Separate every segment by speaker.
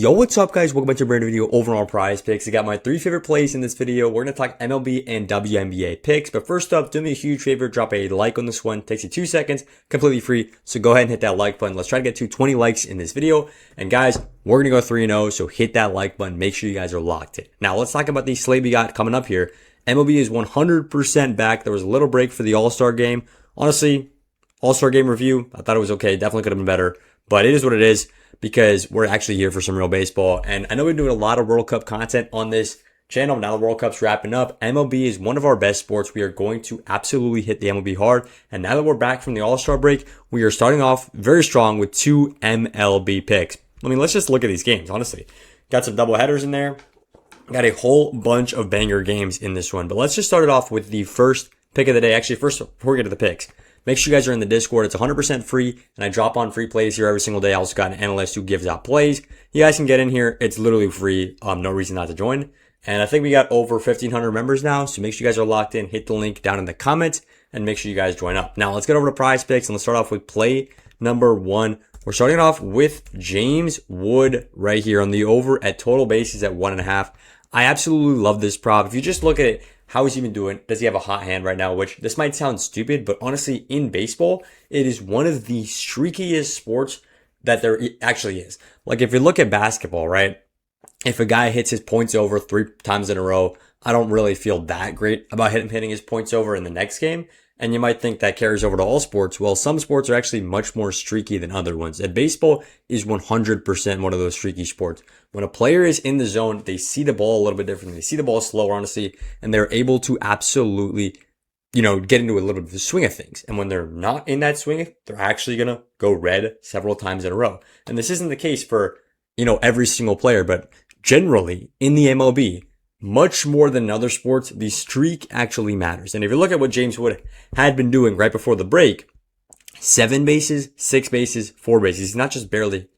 Speaker 1: Yo, what's up guys? Welcome back to a brand new video over on PrizePicks. I got my 3 favorite plays in this video. We're going to talk MLB and WNBA picks. But first up, do me a huge favor, drop a like on this one. It takes you 2 seconds, completely free. So go ahead and hit that like button. Let's try to get to 20 likes in this video. And guys, we're going to go 3-0. So hit that like button. Make sure you guys are locked in. Now let's talk about the slate we got coming up here. MLB is 100% back. There was a little break for the All-Star game. Honestly, All-Star game review, I thought it was okay. Definitely could have been better. But it is what it is, because we're actually here for some real baseball. And I know we're doing a lot of World Cup content on this channel. Now the World Cup's wrapping up. MLB is one of our best sports. We are going to absolutely hit the MLB hard. And now that we're back from the All-Star break, we are starting off very strong with 2 MLB picks. I mean, let's just look at these games, honestly. Got some double headers in there. Got a whole bunch of banger games in this one. But let's just start it off with the first pick of the day. Actually, first, before we get to the picks, make sure you guys are in the Discord. It's 100% free, and I drop on free plays here every single day. I also got an analyst who gives out plays. You guys can get in here. It's literally free. No reason not to join. And I think we got over 1,500 members now, so make sure you guys are locked in. Hit the link down in the comments, and make sure you guys join up. Now, let's get over to PrizePicks, and let's start off with play number 1. We're starting off with James Wood right here on the over at total bases at 1.5. I absolutely love this prop. If you just look at it, how is he even doing? Does he have a hot hand right now? Which this might sound stupid, but honestly, in baseball, it is one of the streakiest sports that there actually is. Like if you look at basketball, right? If a guy hits his points over 3 times in a row, I don't really feel that great about him hitting his points over in the next game. And you might think that carries over to all sports. Well, some sports are actually much more streaky than other ones. And baseball is 100% one of those streaky sports. When a player is in the zone, they see the ball a little bit differently. They see the ball slower, honestly, and they're able to absolutely, get into a little bit of the swing of things. And when they're not in that swing, they're actually going to go red several times in a row. And this isn't the case for, every single player, but generally in the MLB, much more than in other sports, the streak actually matters. And if you look at what James Wood had been doing right before the break, 7 bases, 6 bases, 4 bases. He's not just barely,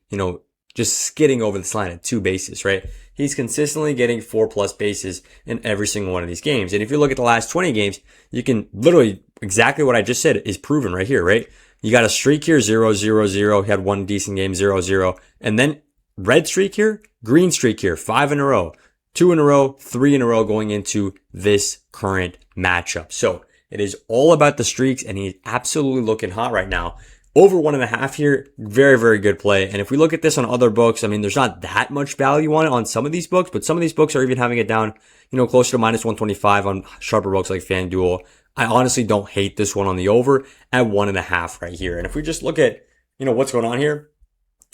Speaker 1: just skidding over this line at 2 bases, right? He's consistently getting 4+ bases in every single one of these games. And if you look at the last 20 games, you can literally, exactly what I just said is proven right here, right? You got a streak here, 0-0-0. He had 1 decent game, 0-0. And then red streak here, green streak here, 5 in a row. 2 in a row, 3 in a row going into this current matchup. So it is all about the streaks, and he's absolutely looking hot right now. Over 1.5 here, very, very good play. And if we look at this on other books, I mean, there's not that much value on it on some of these books, but some of these books are even having it down, closer to -125 on sharper books like FanDuel. I honestly don't hate this one on the over at 1.5 right here. And if we just look at, what's going on here,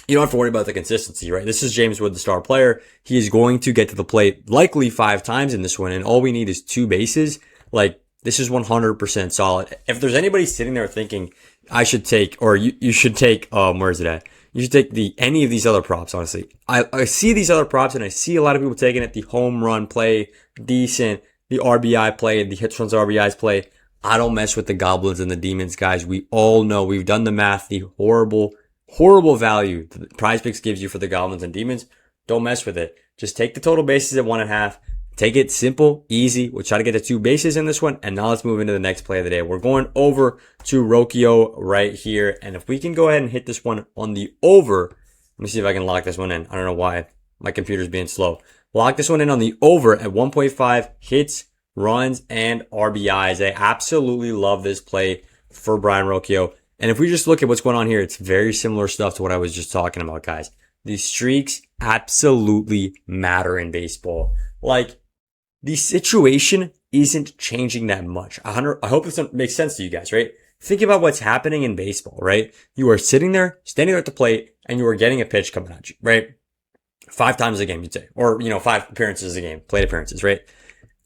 Speaker 1: you don't have to worry about the consistency, right? This is James Wood, the star player. He is going to get to the plate likely 5 times in this one, and all we need is 2 bases. Like, this is 100% solid. If there's anybody sitting there thinking, I should take, or you should take, where is it at? You should take any of these other props, honestly. I see these other props, and I see a lot of people taking it, the home run play, decent, the RBI play, the hits, runs, RBIs play. I don't mess with the Goblins and the Demons, guys. We all know, we've done the math, the horrible value that PrizePicks gives you for the Goblins and Demons. Don't mess with it. Just take the total bases at 1.5. Take it simple, easy. We'll try to get to 2 bases in this one. And now let's move into the next play of the day. We're going over to Rocchio right here. And if we can go ahead and hit this one on the over, let me see if I can lock this one in. I don't know why my computer's being slow. Lock this one in on the over at 1.5 hits, runs, and RBIs. I absolutely love this play for Brian Rocchio. And if we just look at what's going on here, it's very similar stuff to what I was just talking about, guys. These streaks absolutely matter in baseball. Like, the situation isn't changing that much. I hope this makes sense to you guys, right? Think about what's happening in baseball, right? You are sitting there, standing there at the plate, and you are getting a pitch coming at you, right? 5 times a game, you'd say. Or, 5 appearances a game, plate appearances, right?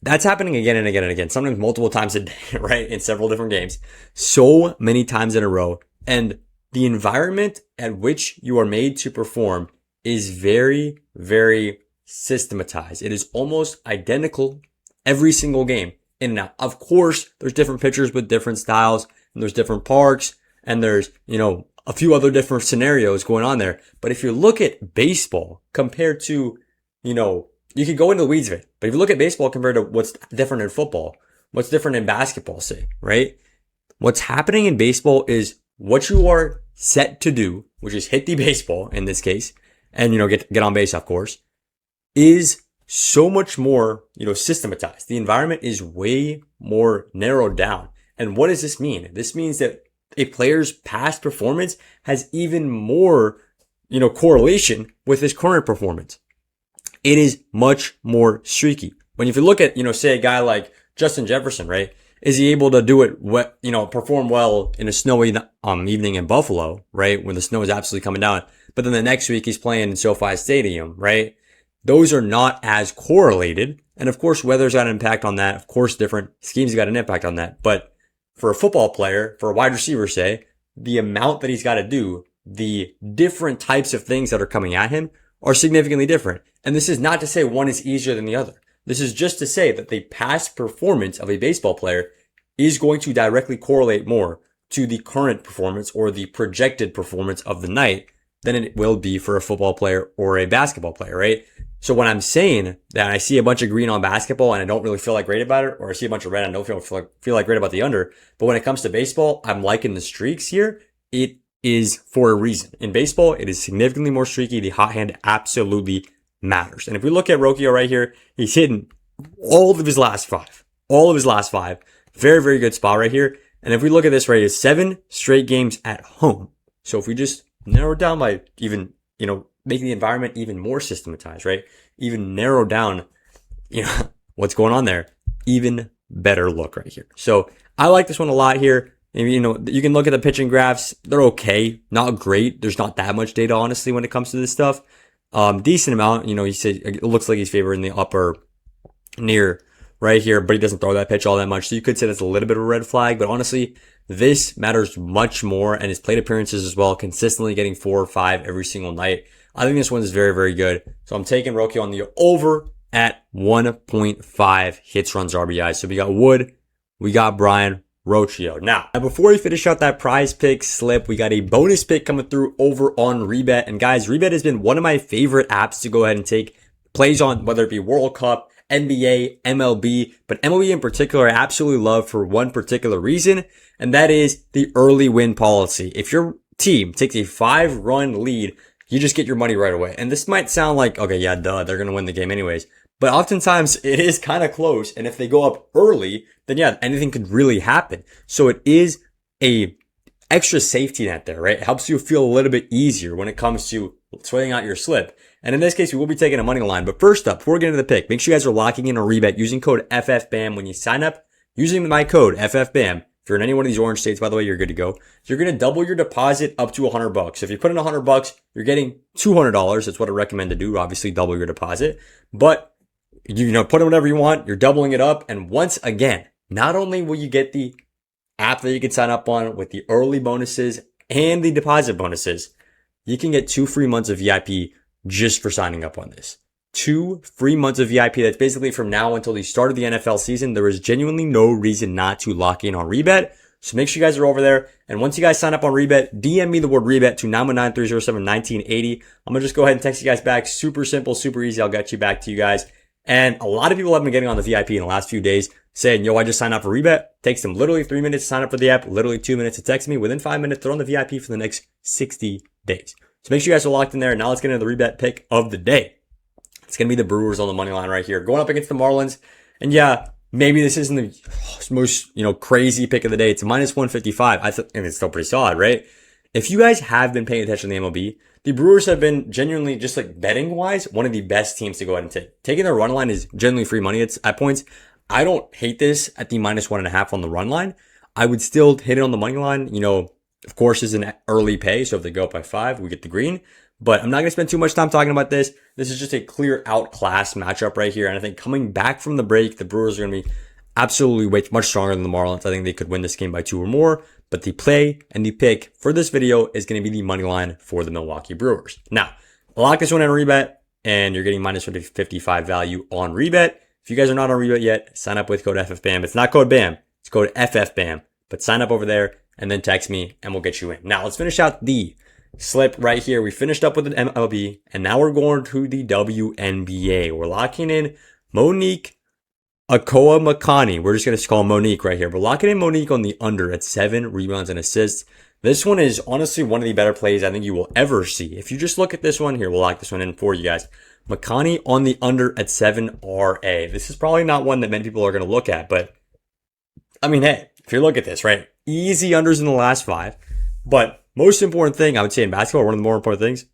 Speaker 1: That's happening again and again and again, sometimes multiple times a day, right? In several different games. So many times in a row. And the environment at which you are made to perform is very, very systematized. It is almost identical every single game. In and out. Of course, there's different pitchers with different styles, and there's different parks, and there's, a few other different scenarios going on there. But if you look at baseball compared to, you could go into the weeds of it, but if you look at baseball compared to what's different in football, what's different in basketball, say, right? What's happening in baseball is what you are set to do, which is hit the baseball in this case, and, get on base, of course, is so much more, systematized. The environment is way more narrowed down. And what does this mean? This means that a player's past performance has even more, correlation with his current performance. It is much more streaky. If you look at, say a guy like Justin Jefferson, right? Is he able to do it, perform well in a snowy evening in Buffalo, right? When the snow is absolutely coming down. But then the next week he's playing in SoFi Stadium, right? Those are not as correlated. And of course, weather's got an impact on that. Of course, different schemes got an impact on that. But for a football player, for a wide receiver, say, the amount that he's got to do, the different types of things that are coming at him are significantly different. And this is not to say one is easier than the other. This is just to say that the past performance of a baseball player is going to directly correlate more to the current performance or the projected performance of the night than it will be for a football player or a basketball player, right? So when I'm saying that I see a bunch of green on basketball and I don't really feel like great about it, or I see a bunch of red and I don't feel like great about the under, but when it comes to baseball, I'm liking the streaks here. It is for a reason. In baseball, it is significantly more streaky. The hot hand absolutely matters. And if we look at Rocchio right here, he's hitting all of his last five. Very, very good spot right here. And if we look at this right, it's 7 straight games at home. So if we just narrow it down by even, making the environment even more systematized, right? Even narrow down, what's going on there. Even better look right here. So I like this one a lot here. And, you can look at the pitching graphs. They're okay. Not great. There's not that much data, honestly, when it comes to this stuff. Decent amount. He said it looks like he's favored in the upper near right here, but he doesn't throw that pitch all that much. So you could say that's a little bit of a red flag, but honestly, this matters much more, and his plate appearances as well, consistently getting 4 or 5 every single night. I think this one is very, very good. So I'm taking Rocchio on the over at 1.5 hits, runs, RBIs. So we got Wood, we got Brian, Rocchio. Now, before we finish out that prize pick slip, we got a bonus pick coming through over on REBET. And guys, REBET has been one of my favorite apps to go ahead and take plays on, whether it be World Cup, NBA, MLB, but MLB in particular, I absolutely love for one particular reason, and that is the early win policy. If your team takes a 5-run lead, you just get your money right away. And this might sound like, okay, yeah, duh, they're going to win the game anyways. But oftentimes it is kind of close. And if they go up early, then yeah, anything could really happen. So it is a extra safety net there, right? It helps you feel a little bit easier when it comes to sweating out your slip. And in this case, we will be taking a money line. But first up, before we get into the pick, make sure you guys are locking in a REBET using code FFBAM when you sign up. Using my code FFBAM, if you're in any one of these orange states, by the way, you're good to go. You're going to double your deposit up to $100. So if you put in $100, you're getting $200. That's what I recommend to do. Obviously, double your deposit. But put in whatever you want. You're doubling it up. And once again, not only will you get the app that you can sign up on with the early bonuses and the deposit bonuses, you can get 2 free months of VIP just for signing up on this. 2 free months of VIP. That's basically from now until the start of the NFL season. There is genuinely no reason not to lock in on REBET. So make sure you guys are over there. And once you guys sign up on REBET, DM me the word REBET to 919-307-1980. I'm going to just go ahead and text you guys back. Super simple, super easy. I'll get you back to you guys. And a lot of people have been getting on the VIP in the last few days saying, yo, I just signed up for REBET. Takes them literally 3 minutes to sign up for the app, literally 2 minutes to text me. Within 5 minutes, they're on the VIP for the next 60 days. So make sure you guys are locked in there. Now let's get into the REBET pick of the day. It's going to be the Brewers on the money line right here, going up against the Marlins. And yeah, maybe this isn't the most, crazy pick of the day. It's minus 155. And it's still pretty solid, right? If you guys have been paying attention to the MLB, the Brewers have been genuinely, just like betting wise, one of the best teams to go ahead and take. Taking their run line is generally free money. It's at points. I don't hate this at the minus 1.5 on the run line. I would still hit it on the money line. Of course, is an early pay. So if they go up by 5, we get the green. But I'm not going to spend too much time talking about this. This is just a clear outclass matchup right here. And I think coming back from the break, the Brewers are going to be absolutely way much stronger than the Marlins. I think they could win this game by 2 or more. But the play and the pick for this video is going to be the money line for the Milwaukee Brewers. Now, lock this one in REBET, and you're getting minus 55 value on REBET. If you guys are not on REBET yet, sign up with code FFBAM. It's not code BAM. It's code FFBAM. But sign up over there and then text me and we'll get you in. Now, let's finish out the slip right here. We finished up with the MLB, and now we're going to the WNBA. We're locking in Monique Akoa-Makani. We're just going to call Monique right here. We're locking in Monique on the under at 7 rebounds and assists. This one is honestly one of the better plays I think you will ever see. If you just look at this one here, we'll lock this one in for you guys. Makani on the under at 7 RA. This is probably not one that many people are going to look at, but I mean, hey, if you look at this, right? Easy unders in the last 5. But most important thing I would say in basketball, one of the more important things,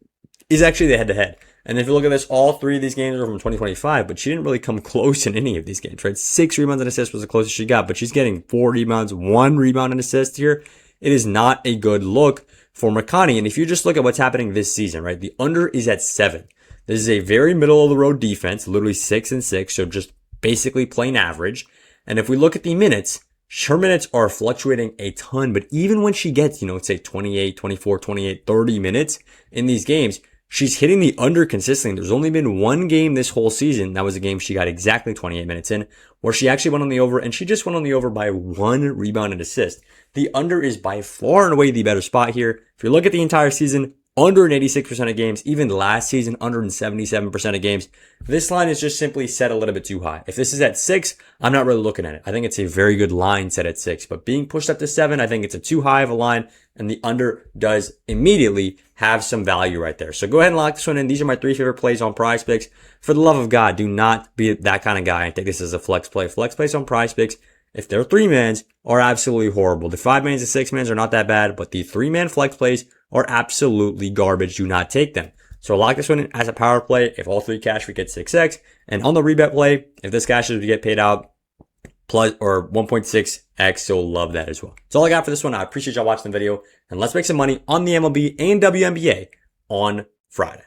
Speaker 1: is actually the head-to-head. And if you look at this, all 3 of these games are from 2025, but she didn't really come close in any of these games, right? 6 rebounds and assists was the closest she got, but she's getting 4 rebounds, 1 rebound and assist here. It is not a good look for Makani. And if you just look at what's happening this season, right? The under is at 7. This is a very middle-of-the-road defense, literally 6 and 6, so just basically plain average. And if we look at the minutes, her minutes are fluctuating a ton, but even when she gets, let's say 28, 24, 28, 30 minutes in these games, she's hitting the under consistently. There's only been one game this whole season. That was a game she got exactly 28 minutes in, where she actually went on the over, and she just went on the over by 1 rebound and assist. The under is by far and away the better spot here. If you look at the entire season, under in 86% of games, even last season, under in 77% of games. This line is just simply set a little bit too high. If this is at 6, I'm not really looking at it. I think it's a very good line set at 6, but being pushed up to 7, I think it's a too high of a line, and the under does immediately have some value right there. So go ahead and lock this one in. These are my 3 favorite plays on PrizePicks. For the love of God, do not be that kind of guy and take this as a flex play. Flex plays on PrizePicks, if they're 3-mans, are absolutely horrible. The 5-mans and 6-mans are not that bad, but the 3-man flex plays are absolutely garbage. Do not take them. So lock this one in as a power play. If all 3 cash, we get 6x. And on the rebet play, if this cashes, we get paid out plus or 1.6x. So love that as well. That's all I got for this one. I appreciate y'all watching the video. And let's make some money on the MLB and WNBA on Friday.